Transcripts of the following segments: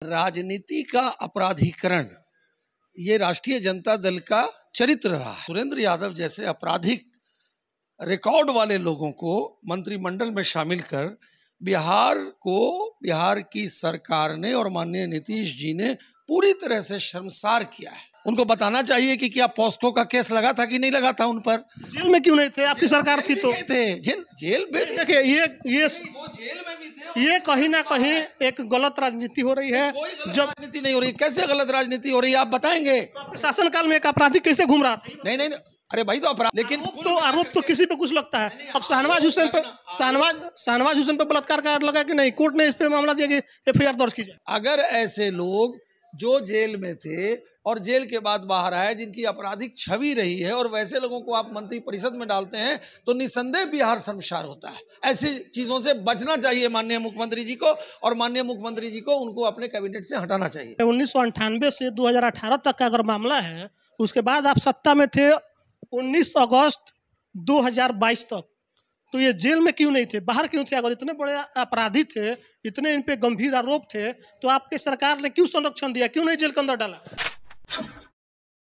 राजनीति का अपराधीकरण ये राष्ट्रीय जनता दल का चरित्र रहा है। सुरेंद्र यादव जैसे आपराधिक रिकॉर्ड वाले लोगों को मंत्रिमंडल में शामिल कर बिहार की सरकार ने और माननीय नीतीश जी ने पूरी तरह से शर्मसार किया है। उनको बताना चाहिए कि क्या पॉस्को का केस लगा था कि नहीं लगा था उन पर। जेल में क्यों नहीं थे? आपकी सरकार थी तो थे जेल में। देखिए ये वो जेल में भी थे। ये कहीं ना कहीं एक गलत राजनीति हो रही है। जब राजनीति नहीं हो रही, कैसे गलत राजनीति हो रही है आप बताएंगे? आपके शासनकाल में एक अपराधी कैसे घूम रहा था? नहीं, अरे भाई तो अपराध, लेकिन आरोप तो किसी पे कुछ लगता है। अब शाहनवाज हुसैन पे बलात्कार का लगा कि नहीं, कोर्ट ने इस पे मामला दिया कि एफआईआर दर्ज की जाए। अगर ऐसे लोग जो जेल में थे और जेल के बाद बाहर आए, जिनकी आपराधिक छवि रही है, और वैसे लोगों को आप मंत्री परिषद में डालते हैं तो निसंदेह बिहार शर्मसार होता है। ऐसी चीजों से बचना चाहिए माननीय मुख्यमंत्री जी को, और माननीय मुख्यमंत्री जी को उनको अपने कैबिनेट से हटाना चाहिए। 1998 से 2018 तक का अगर मामला है, उसके बाद आप सत्ता में थे 19 अगस्त 2022 तक, तो ये जेल में क्यों नहीं थे, बाहर क्यों थे? अगर इतने बड़े अपराधी थे, इतने इन पे गंभीर आरोप थे, तो आपके सरकार ने क्यों संरक्षण दिया, क्यों नहीं जेल के अंदर डाला?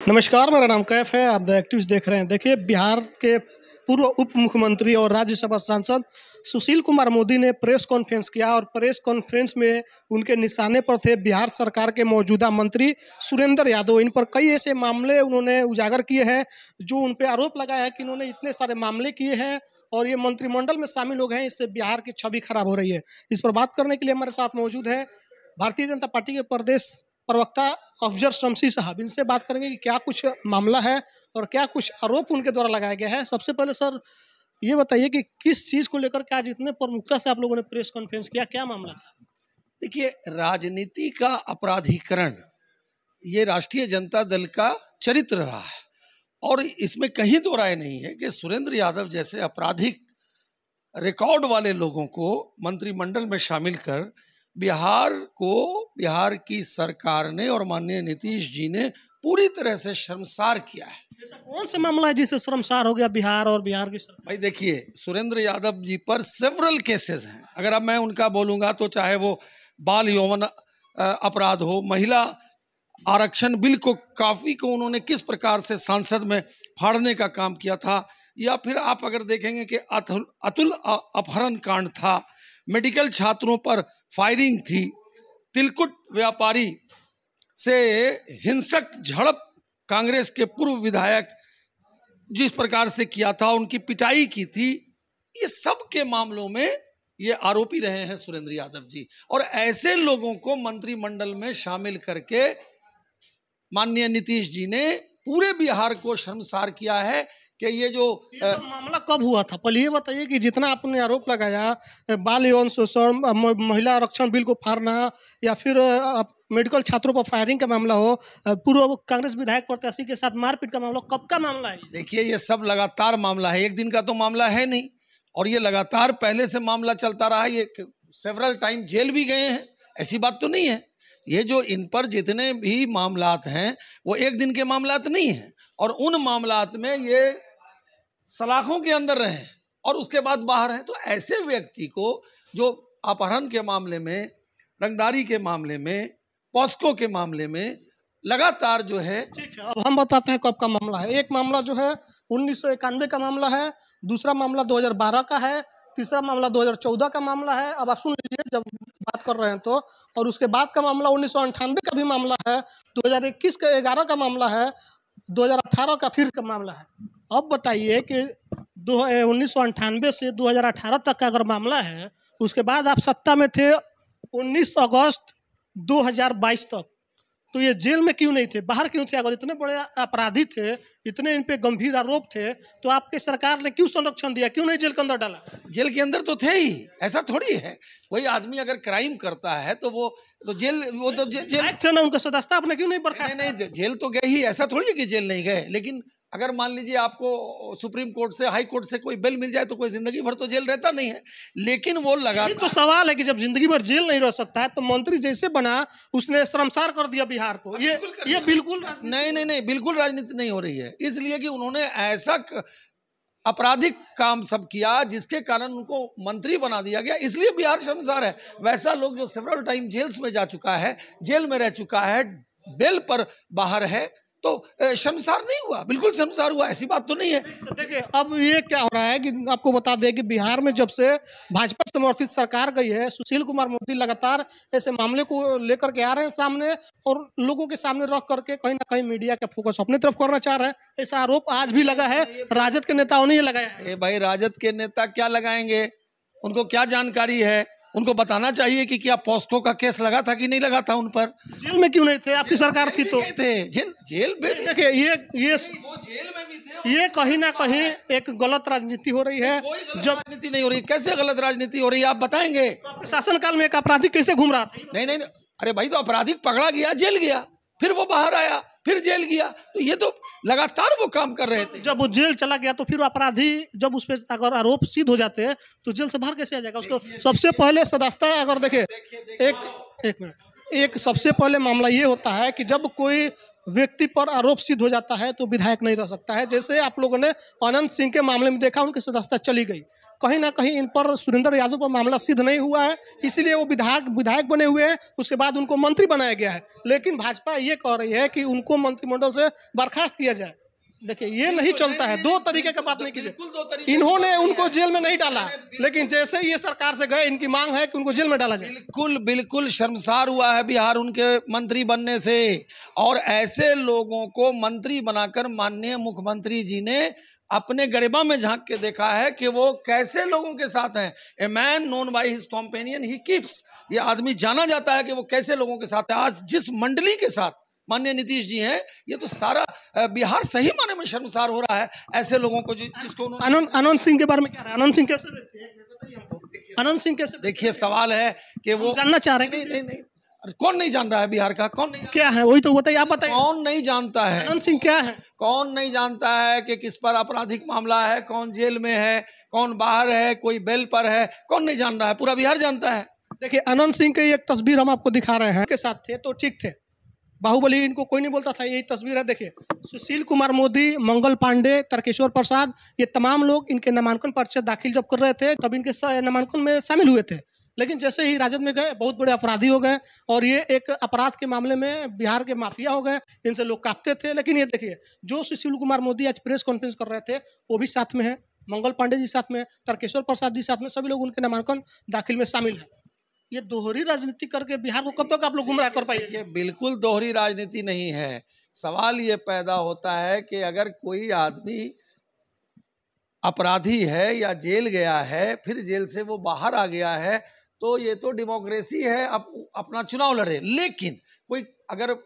नमस्कार, मेरा नाम कैफ है, आप द एक्टिविस्ट देख रहे हैं। देखिए, बिहार के पूर्व उप मुख्यमंत्री और राज्यसभा सांसद सुशील कुमार मोदी ने प्रेस कॉन्फ्रेंस किया, और प्रेस कॉन्फ्रेंस में उनके निशाने पर थे बिहार सरकार के मौजूदा मंत्री सुरेंद्र यादव। इन पर कई ऐसे मामले उन्होंने उजागर किए हैं, जो उन पर आरोप लगाया है कि इन्होंने इतने सारे मामले किए हैं और ये मंत्रिमंडल में शामिल हो गए हैं, इससे बिहार की छवि खराब हो रही है। इस पर बात करने के लिए हमारे साथ मौजूद है भारतीय जनता पार्टी के प्रदेश प्रवक्ता अफजल शमसी साहब। इनसे बात करेंगे कि क्या कुछ मामला है और क्या कुछ आरोप उनके द्वारा लगाया गया है। सबसे पहले सर ये बताइए कि किस चीज़ को लेकर के आज इतने प्रमुखता से आप लोगों ने प्रेस कॉन्फ्रेंस किया, क्या मामला था? देखिए, राजनीति का अपराधीकरण ये राष्ट्रीय जनता दल का चरित्र रहा है, और इसमें कहीं दो राय नहीं है कि सुरेंद्र यादव जैसे आपराधिक रिकॉर्ड वाले लोगों को मंत्रिमंडल में शामिल कर बिहार की सरकार ने और माननीय नीतीश जी ने पूरी तरह से शर्मसार किया है। ऐसा कौन सा मामला है जिससे शर्मसार हो गया बिहार और बिहार की सरकार? भाई देखिए, सुरेंद्र यादव जी पर सेवरल केसेस हैं। अगर अब मैं उनका बोलूँगा तो चाहे वो बाल यौवन अपराध हो, महिला आरक्षण बिल को काफ़ी को उन्होंने किस प्रकार से संसद में फाड़ने का काम किया था, या फिर आप अगर देखेंगे कि अतुल अपहरण कांड था, मेडिकल छात्रों पर फायरिंग थी, तिलकुट व्यापारी से हिंसक झड़प कांग्रेस के पूर्व विधायक जिस प्रकार से किया था, उनकी पिटाई की थी, ये सब के मामलों में ये आरोपी रहे हैं सुरेंद्र यादव जी। और ऐसे लोगों को मंत्रिमंडल में शामिल करके माननीय नीतीश जी ने पूरे बिहार को शर्मसार किया है कि ये जो मामला कब हुआ था, पहले ये बताइए कि जितना आपने आरोप लगाया बाल यौन शोषण, महिला आरक्षण बिल को फाड़ना, या फिर मेडिकल छात्रों पर फायरिंग का मामला हो, पूर्व कांग्रेस विधायक प्रत्याशी के साथ मारपीट का मामला, कब का मामला है? देखिए, ये सब लगातार मामला है, एक दिन का तो मामला है नहीं, और ये लगातार पहले से मामला चलता रहा है। ये सेवरल टाइम जेल भी गए हैं, ऐसी बात तो नहीं है। ये जो इन पर जितने भी मामलात हैं वो एक दिन के मामलात नहीं हैं, और उन मामलात में ये सलाखों के अंदर रहे और उसके बाद बाहर हैं। तो ऐसे व्यक्ति को जो अपहरण के मामले में, रंगदारी के मामले में, पॉस्को के मामले में लगातार जो है। ठीक है, अब हम बताते हैं कब का मामला है। एक मामला जो है 1991 का मामला है, दूसरा मामला 2012 का है, तीसरा मामला 2014 का मामला है। अब आप सुन लीजिए जब बात कर रहे हैं तो, और उसके बाद का मामला 1998 का भी मामला है, 2021 का 11 का मामला है, 2018 का फिर का मामला है। अब बताइए कि 1998 से 2018 तक का अगर मामला है, उसके बाद आप सत्ता में थे 19 अगस्त 2022 तक, तो ये जेल में क्यों नहीं थे, बाहर क्यों थे? अगर इतने बड़े अपराधी थे, इतने इन पे गंभीर आरोप थे, तो आपके सरकार ने क्यों संरक्षण दिया, क्यों नहीं जेल के अंदर डाला? जेल के अंदर तो थे ही, ऐसा थोड़ी है। कोई आदमी अगर क्राइम करता है तो वो तो जेल थे ना, उनका सदस्यता आपने क्यों नहीं बर्खास्त? नहीं, जेल तो गए ही, ऐसा थोड़ी है कि जेल नहीं गए। लेकिन अगर मान लीजिए आपको सुप्रीम कोर्ट से, हाई कोर्ट से कोई बेल मिल जाए तो कोई जिंदगी भर तो जेल रहता नहीं है। लेकिन वो तो सवाल है कि जब जिंदगी भर जेल नहीं रह सकता है, तो मंत्री जैसे बना उसने शर्मसार कर दिया बिहार को। ये बिल्कुल नहीं, बिल्कुल राजनीति नहीं हो रही है, इसलिए कि उन्होंने ऐसा आपराधिक काम सब किया, जिसके कारण उनको मंत्री बना दिया गया, इसलिए बिहार शर्मसार है। वैसा लोग जो सेवरल टाइम जेल्स में जा चुका है, जेल में रह चुका है, बेल पर बाहर है, तो शर्मसार नहीं हुआ, बिल्कुल शर्मसार हुआ, ऐसी बात तो नहीं है। देखिए अब ये क्या हो रहा है कि आपको बता दें कि बिहार में जब से भाजपा समर्थित सरकार गई है, सुशील कुमार मोदी लगातार ऐसे मामले को लेकर के आ रहे हैं सामने, और लोगों के सामने रख करके कहीं ना कहीं मीडिया का फोकस अपनी तरफ करना चाह रहे हैं। ऐसा आरोप आज भी लगा है, राजद के नेताओं ने ये लगाया है। भाई राजद के नेता क्या लगाएंगे, उनको क्या जानकारी है? उनको बताना चाहिए कि क्या पॉस्को का केस लगा था कि नहीं लगा था उन पर। जेल में क्यों नहीं थे? आपकी सरकार थी तो थे, जेल में। देखिए ये वो जेल में भी थे। ये कहीं ना कहीं एक गलत राजनीति हो रही है। जब राजनीति नहीं हो रही, कैसे गलत राजनीति हो रही है, आप बताएंगे? आपके शासनकाल में एक अपराधी कैसे घूम रहा था? नहीं, अरे भाई, तो अपराधी पकड़ा गया, जेल गया, फिर वो बाहर आया, फिर जेल गया, तो ये तो लगातार वो काम कर रहे थे। जब वो जेल चला गया तो फिर अपराधी जब उस पर अगर आरोप सिद्ध हो जाते हैं तो जेल से बाहर कैसे आ जाएगा? उसको सबसे पहले सदस्यता, अगर देखे एक मिनट, एक सबसे पहले मामला ये होता है कि जब कोई व्यक्ति पर आरोप सिद्ध हो जाता है तो विधायक नहीं रह सकता है। जैसे आप लोगों ने अनंत सिंह के मामले में देखा, उनकी सदस्यता चली गई, कहीं ना कहीं इन पर सुरेंद्र यादव पर मामला सिद्ध नहीं हुआ है, इसीलिए वो विधायक बने हुए हैं। उसके बाद उनको मंत्री बनाया गया है, लेकिन भाजपा ये कह रही है कि उनको मंत्रिमंडल से बर्खास्त किया जाए। देखिए ये नहीं चलता है, दो तरीके का बात नहीं कीजिए। इन्होंने उनको जेल में नहीं डाला, लेकिन जैसे ही ये सरकार से गए, इनकी मांग है कि उनको जेल में डाला जाए। बिल्कुल शर्मसार हुआ है बिहार उनके मंत्री बनने से, और ऐसे लोगों को मंत्री बनाकर माननीय मुख्यमंत्री जी ने अपने गरिमा में झांक के देखा है कि वो कैसे लोगों के साथ हैं। A man known by his companion he keeps, ये आदमी जाना जाता है कि वो कैसे लोगों के साथ है। आज जिस मंडली के साथ माननीय नीतीश जी हैं, ये तो सारा बिहार सही माने में शर्मसार हो रहा है ऐसे लोगों को जिसको अनंत सिंह के बारे में क्या रहा है? अनंत सिंह कैसे व्यक्ति है? अनंत सिंह कैसे? देखिए सवाल है कि वो जानना चाह रहे हैं। नहीं, कौन नहीं जान रहा है बिहार का? कौन नहीं क्या है, वही तो बताइए, आप बताइए। कौन नहीं जानता है अनंत सिंह क्या है? कौन नहीं जानता है कि किस पर आपराधिक मामला है, कौन जेल में है, कौन बाहर है, कोई बेल पर है, कौन नहीं जान रहा है? पूरा बिहार जानता है। देखिए अनंत सिंह की एक तस्वीर हम आपको दिखा रहे हैं, के साथ थे तो ठीक थे, बाहुबली इनको कोई नहीं बोलता था, यही तस्वीर है। देखिए सुशील कुमार मोदी, मंगल पांडे, तर्केश्वर प्रसाद, ये तमाम लोग इनके नामांकन पर्चे दाखिल जब कर रहे थे तब इनके नामांकन में शामिल हुए थे, लेकिन जैसे ही राजद में गए बहुत बड़े अपराधी हो गए, और ये एक अपराध के मामले में बिहार के माफिया हो गए, इनसे लोग कांपते थे। लेकिन ये देखिए जो सुशील कुमार मोदी आज प्रेस कॉन्फ्रेंस कर रहे थे वो भी साथ में है, मंगल पांडे जी साथ में, तर्केश्वर प्रसाद जी साथ में, सभी लोग उनके नामांकन दाखिल में शामिल है। ये दोहरी राजनीति करके बिहार को कब तक आप लोग गुमराह कर पाएंगे? ये बिल्कुल दोहरी राजनीति नहीं है। सवाल ये पैदा होता है कि अगर कोई आदमी अपराधी है या जेल गया है, फिर जेल से वो बाहर आ गया है, तो ये तो डेमोक्रेसी है, अपना चुनाव लड़े। लेकिन कोई अगर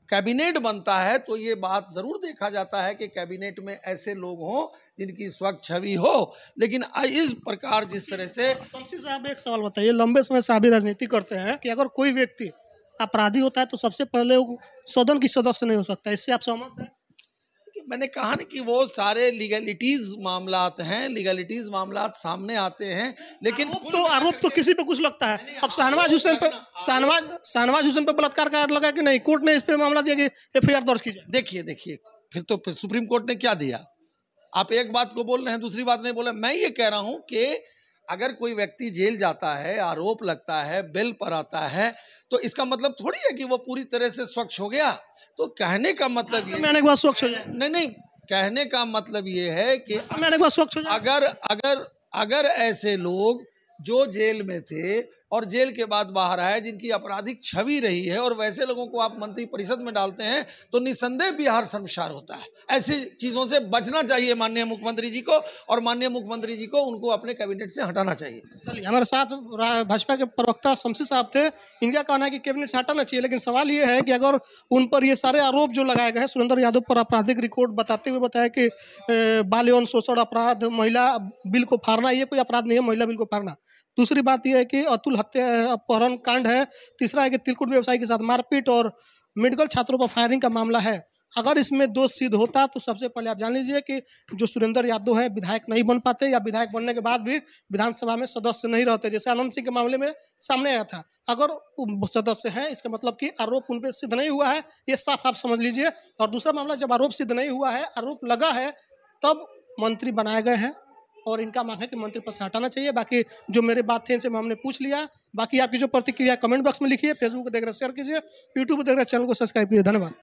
कैबिनेट बनता है तो ये बात जरूर देखा जाता है कि कैबिनेट में ऐसे लोग हों जिनकी स्वच्छ छवि हो। लेकिन इस प्रकार जिस तरह से शमसी साहब एक सवाल बताइए, लंबे समय से अभी राजनीति करते हैं कि अगर कोई व्यक्ति अपराधी होता है तो सबसे पहले वो सदन की सदस्य नहीं हो सकता, इससे आप सहमत हैं? मैंने कहा ना कि वो सारे लीगलिटीज मामलात हैं, लीगलिटीज मामलात सामने आते हैं, लेकिन आरोप तो किसी पे कुछ लगता है। अब शाहनवाज हुसैन पे बलात्कार का लगा कि नहीं, कोर्ट ने इस पे मामला दिया कि एफआईआर दर्ज की जाए। देखिए फिर तो सुप्रीम कोर्ट ने क्या दिया? आप एक बात को बोल रहे हैं, दूसरी बात नहीं बोल रहे। मैं ये कह रहा हूं कि अगर कोई व्यक्ति जेल जाता है, आरोप लगता है, बेल पर आता है, तो इसका मतलब थोड़ी है कि वो पूरी तरह से स्वच्छ हो गया। तो कहने का मतलब ये मैंने एक बार स्वच्छ हो जाए, नहीं, कहने का मतलब ये है कि मैंने एक बार स्वच्छ हो जाए। अगर ऐसे लोग जो जेल में थे और जेल के बाद बाहर आए, जिनकी आपराधिक छवि रही है, और वैसे लोगों को आप मंत्री परिषद में डालते हैं, तो निसंदेह बिहार शर्मसार होता है। ऐसी चीज़ों से बचना चाहिए माननीय मुख्यमंत्री जी को, और माननीय मुख्यमंत्री जी को उनको अपने कैबिनेट से हटाना चाहिए। चलिए, हमारे साथ भाजपा के प्रवक्ता शमसी साहब थे, इनका कहना है कि कैबिनेट से हटाना चाहिए। लेकिन सवाल ये है कि अगर उन पर ये सारे आरोप जो लगाए गए हैं, सुरेंद्र यादव पर आपराधिक रिकॉर्ड बताते हुए बताया कि बाल यौन शोषण अपराध, महिला बिल को फाड़ना, ये कोई अपराध नहीं है महिला बिल को फाड़ना। दूसरी बात यह है कि अतुल हत्या अपहरण कांड है। तीसरा है कि तिलकुट व्यवसायी के साथ मारपीट और मेडिकल छात्रों पर फायरिंग का मामला है। अगर इसमें दोष सिद्ध होता तो सबसे पहले आप जान लीजिए कि जो सुरेंद्र यादव है विधायक नहीं बन पाते, या विधायक बनने के बाद भी विधानसभा में सदस्य नहीं रहते, जैसे अनंत सिंह के मामले में सामने आया था। अगर सदस्य हैं, इसका मतलब कि आरोप उन पर सिद्ध नहीं हुआ है, ये साफ आप समझ लीजिए। और दूसरा मामला, जब आरोप सिद्ध नहीं हुआ है, आरोप लगा है, तब मंत्री बनाए गए हैं और इनका मांग है कि मंत्री पद से हटाना चाहिए। बाकी जो मेरे बात थे इनसे हमने पूछ लिया। बाकी आपकी जो प्रतिक्रिया कमेंट बॉक्स में लिखिए, फेसबुक पर देख रहे शेयर कीजिए, यूट्यूब पर देख रहे चैनल को सब्सक्राइब कीजिए। धन्यवाद।